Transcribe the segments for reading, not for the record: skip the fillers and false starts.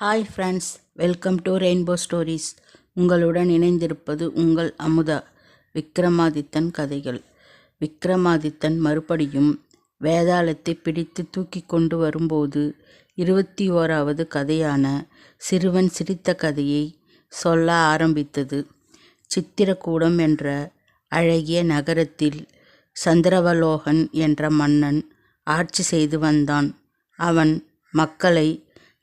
Hi friends, welcome to rainbow stories. உங்களுடன் இணைந்திருப்பது உங்கள் அமுதா. விக்ரமாதித்தன் கதைகள். விக்ரமாதித்தன் மறுபடியும் வேதாளத்தை பிடித்து தூக்கி கொண்டு வரும்போது 21வது கதையான சிறுவன் சிரித்த கதையை சொல்ல ஆரம்பித்தது. சித்திரக்கூடம் என்ற அழகிய நகரத்தில் சந்திரவலோகன் என்ற மன்னன் ஆட்சி செய்து வந்தான். அவன் மக்களை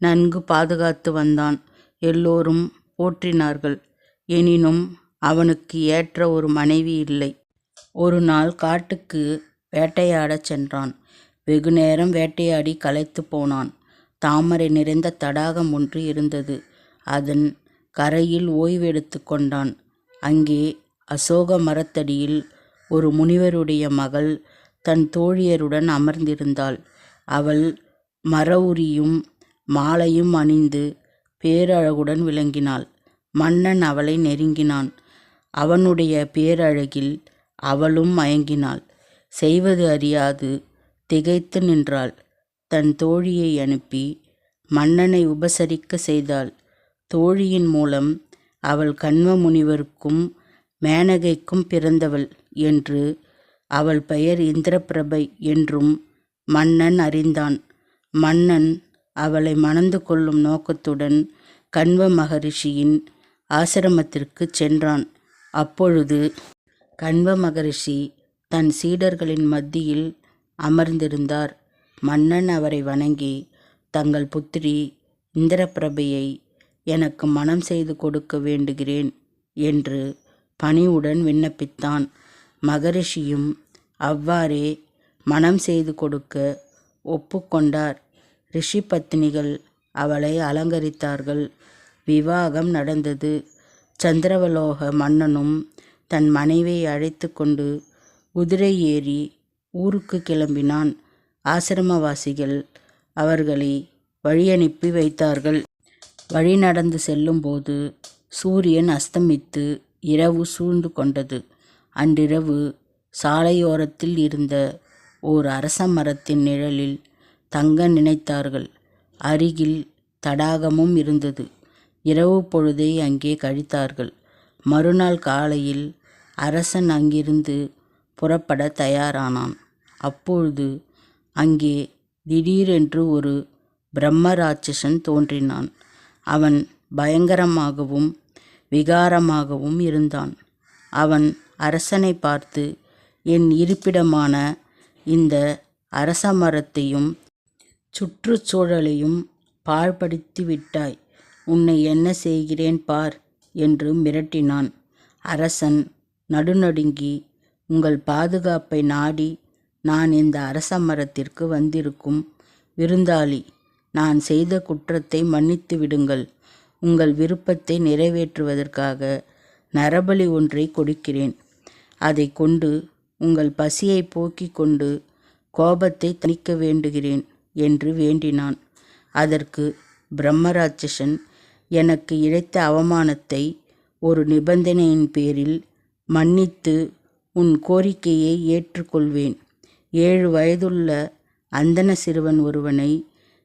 நன்கு பாதுகாத்து வந்தான். எல்லோரும் போற்றினார்கள். எனினும் அவனுக்கு ஏற்ற ஒரு மனைவி இல்லை. ஒரு நாள் காட்டுக்கு வேட்டையாடச் சென்றான். வெகு நேரம் வேட்டையாடி களைத்து போனான். தாமரை நிறைந்த தடாகம் ஒன்று இருந்தது. அதன் கரையில் ஓய்வெடுத்து கொண்டான். அங்கே அசோக மரத்தடியில் ஒரு முனிவருடைய மகள் தன் தோழியருடன் அமர்ந்திருந்தாள். அவள் மரவுரியும் மாலையும் அணிந்து பேரழகுடன் விளங்கினாள். மன்னன் அவளை நெருங்கினான். அவனுடைய பேரழகில் அவளும் மயங்கினாள். செய்வது அறியாது திகைத்து நின்றாள். தன் தோழியை அனுப்பி மன்னனை உபசரிக்க செய்தாள். தோழியின் மூலம் அவள் கண்வ முனிவருக்கும் மேனகைக்கும் பிறந்தவள் என்று, அவள் பெயர் இந்திரபிரபை என்றும் மன்னன் அறிந்தான். மன்னன் அவளை மணந்து கொள்ளும் நோக்கத்துடன் கண்வ மகரிஷியின் ஆசிரமத்திற்கு சென்றான். அப்பொழுது கண்வ மகரிஷி தன் சீடர்களின் மத்தியில் அமர்ந்திருந்தார். மன்னன் அவரை வணங்கி, தங்கள் புத்திரி இந்திரபிரபையை எனக்கு மணம் செய்து கொடுக்க வேண்டுகிறேன் என்று பணிவுடன் விண்ணப்பித்தான். மகரிஷியும் அவ்வாறே மணம் செய்து கொடுக்க ஒப்புக்கொண்டார். ரிஷி பத்தினிகள் அவளை அலங்கரித்தார்கள். விவாகம் நடந்தது. சந்திரவலோக மன்னனும் தன் மனைவியை அழைத்து கொண்டு குதிரை ஏறி ஊருக்கு கிளம்பினான். ஆசிரமவாசிகள் அவர்களை வழியனுப்பி வைத்தார்கள். வழி நடந்து செல்லும்போது சூரியன் அஸ்தமித்து இரவு சூழ்ந்து கொண்டது. அன்றிரவு சாலையோரத்தில் இருந்த ஓர் அரச மரத்தின் நிழலில் தங்க நினைத்தார்கள். அருகில் தடாகமும் இருந்தது. இரவு பொழுதை அங்கே கழித்தார்கள். மறுநாள் காலையில் அரசன் அங்கிருந்து புறப்பட தயாரானான். அப்பொழுது அங்கே திடீரென்று ஒரு பிரம்ம ராட்சசன் தோன்றினான். அவன் பயங்கரமாகவும் விகாரமாகவும் இருந்தான். அவன் அரசனை பார்த்து, என் இருப்பிடமான இந்த அரச மரத்தையும் சுற்றுச்சூழலையும் பாழ்படுத்தி விட்டாய். உன்னை என்ன செய்கிறேன் பார் என்று மிரட்டினான். அரசன் நடுநடுங்கி, உங்கள் பாதுகாப்பை நாடி நான் இந்த அரச மரத்திற்கு வந்திருக்கும் விருந்தாளி. நான் செய்த குற்றத்தை மன்னித்து விடுங்கள். உங்கள் விருப்பத்தை நிறைவேற்றுவதற்காக நரபலி ஒன்றை கொடுக்கிறேன். அதை கொண்டு உங்கள் பசியை போக்கிக் கொண்டு கோபத்தை தணிக்க வேண்டுகிறேன் என்று வேண்டினான். அதற்கு பிரம்மராட்சசன், எனக்கு இழைத்த அவமானத்தை ஒரு நிபந்தனையின் பேரில் மன்னித்து உன் கோரிக்கையை ஏற்றுக்கொள்வேன். 7 வயதுள்ள அந்தண சிறுவன் ஒருவனை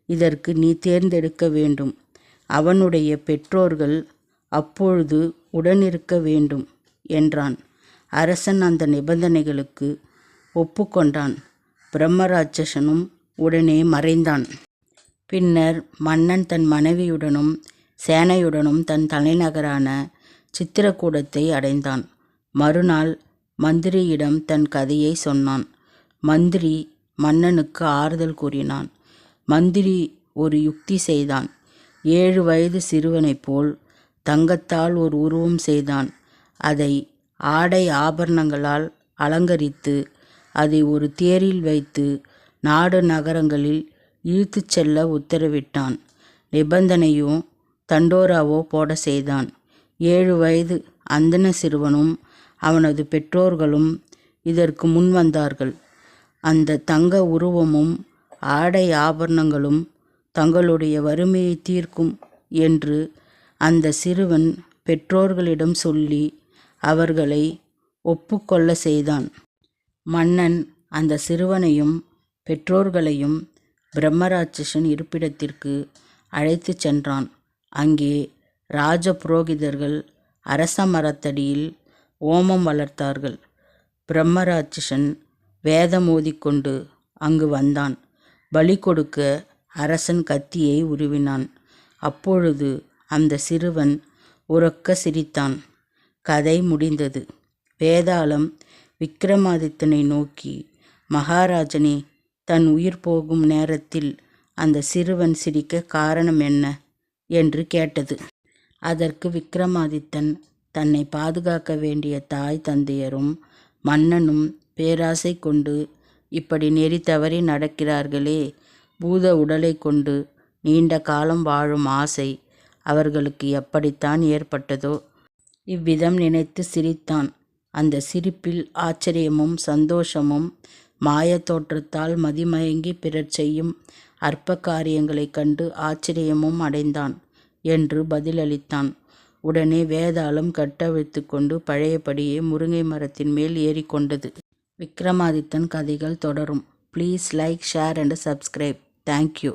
இதற்கு நீ தேர்ந்தெடுக்க வேண்டும். அவனுடைய பெற்றோர்கள் அப்பொழுது உடனிருக்க வேண்டும் என்றான். அரசன் அந்த நிபந்தனைகளுக்கு ஒப்புக்கொண்டான். பிரம்மராட்சசனும் உடனே மறைந்தான். பின்னர் மன்னன் தன் மனைவியுடனும் சேனையுடனும் தன் தலைநகரான சித்திரக்கூடத்தை அடைந்தான். மறுநாள் மந்திரியிடம் தன் கதையை சொன்னான். மந்திரி மன்னனுக்கு ஆறுதல் கூறினான். மந்திரி ஒரு யுக்தி செய்தான். 7 வயது சிறுவனைப் போல் தங்கத்தால் ஒரு உருவம் செய்தான். அதை ஆடை ஆபரணங்களால் அலங்கரித்து அதை ஒரு தேரில் வைத்து நாடு நகரங்களில் இழுத்துச் செல்ல உத்தரவிட்டான். நிபந்தனையோ தண்டோராவோ போட செய்தான். 7 வயது அந்தண சிறுவனும் அவனது பெற்றோர்களும் இதற்கு முன் வந்தார்கள். அந்த தங்க உருவமும் ஆடை ஆபரணங்களும் தங்களுடைய வறுமையை தீர்க்கும் என்று அந்த சிறுவன் பெற்றோர்களிடம் சொல்லி அவர்களை ஒப்புக்கொள்ள செய்தான். மன்னன் அந்த சிறுவனையும் பெற்றோர்களையும் பிரம்மராட்சசன் இருப்பிடத்திற்கு அழைத்து சென்றான். அங்கே ராஜ புரோகிதர்கள் அரச மரத்தடியில் ஓமம் வளர்த்தார்கள். பிரம்மராட்சசன் வேதம் ஓதிக்கொண்டு அங்கு வந்தான். பலி கொடுக்க அரசன் கத்தியை உருவினான். அப்பொழுது அந்த சிறுவன் உரக்க சிரித்தான். கதை முடிந்தது. வேதாளம் விக்ரமாதித்தனை நோக்கி, மகாராஜனே, தன் உயிர் போகும் நேரத்தில் அந்த சிறுவன் சிரிக்க காரணம் என்ன என்று கேட்டது. அதற்கு விக்ரமாதித்தன், தன்னை பாதுகாக்க வேண்டிய தாய் தந்தையரும் மன்னனும் பேராசை கொண்டு இப்படி நெறி தவறி நடக்கிறார்களே, பூத உடலை கொண்டு நீண்ட காலம் வாழும் ஆசை அவர்களுக்கு எப்படித்தான் ஏற்பட்டதோ இவ்விதம் நினைத்து சிரித்தான். அந்த சிரிப்பில் ஆச்சரியமும் சந்தோஷமும் மாயத் தோற்றத்தால் மதிமயங்கி பிறர் செய்யும் அற்ப காரியங்களைக் கண்டு ஆச்சரியமும் அடைந்தான் என்று பதிலளித்தான். உடனே வேதாளம் கட்டவிழ்த்து கொண்டு பழையபடியே முருங்கை மரத்தின் மேல் ஏறிக்கொண்டது. விக்ரமாதித்தன் கதைகள் தொடரும். Please like, share and subscribe. Thank you.